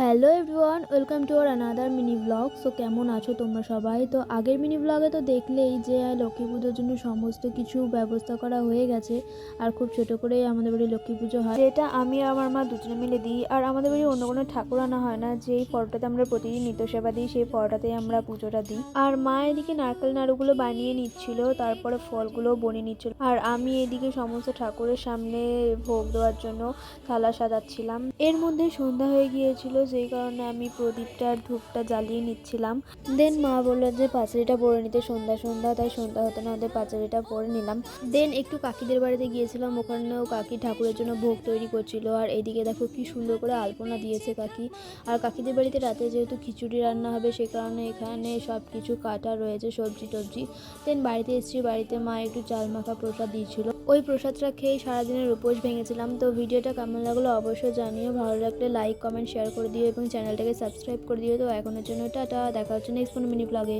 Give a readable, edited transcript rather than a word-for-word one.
Hello everyone, welcome to our another mini blog. So কেমন আছো তোমরা সবাই? তো আগের মিনি ব্লগে তো দেখলেই যে লক্ষ্মী পুজোর জন্য সমস্ত কিছু ব্যবস্থা করা হয়ে গেছে। আর খুব ছোট করেই আমাদের বাড়ি লক্ষ্মী পুজো হয়, যেটা আমি আর আমার মা দুজনে মিলে দিই। আর আমাদের বাড়ি অন্য কোনো ঠাকুর আনা হয় না, যেই ফটোটাতে আমরা প্রতিদিন নিত্য সেবা দিই সেই ফটোটাতেই আমরা পুজোটা দিই। আর মা এদিকে নারকেল নাড়ুগুলো বানিয়ে নিচ্ছিল, তারপরে ফলগুলো বনিয়ে নিচ্ছিল, আর আমি এদিকে সমস্ত ঠাকুরের সামনে ভোগ দেওয়ার জন্য থালা সাজাচ্ছিলাম। এর মধ্যে সন্ধ্যা হয়ে গিয়েছিল, যেই কারণে আমি প্রদীপটা আর ধূপটা জ্বালিয়ে নিচ্ছিলাম। দেন মা বললো যে পাঁচালিটা পরে নিতে, সন্ধ্যা সন্ধ্যা, তাই সন্ধ্যা হতে না হতে পাঁচালিটা পরে নিলাম। দেন একটু কাকিদের বাড়িতে গিয়েছিলাম, ওখানেও কাকি ঠাকুরের জন্য ভোগ তৈরি করছিল। আর এদিকে দেখো কি সুন্দর করে আলপনা দিয়েছে কাকি। আর কাকিদের বাড়িতে রাতে যেহেতু খিচুড়ি রান্না হবে, সে কারণে এখানে সব কিছু কাটা রয়েছে, সবজি টবজি। দেন বাড়িতে এসেছি, বাড়িতে মা একটু চাল মাখা প্রসাদ দিয়েছিল, ওই প্রসাদটা খেয়ে সারাদিনের উপোস ভেঙেছিলাম। তো ভিডিওটা কেমন লাগলো অবশ্যই জানিও, ভালো লাগলে লাইক কমেন্ট শেয়ার করে দিও এবং চ্যানেলটাকে সাবস্ক্রাইব করে দিও। তো এখনের জন্য টাটা, দেখা হচ্ছে নেক্সট কোনো মিনি ব্লগে।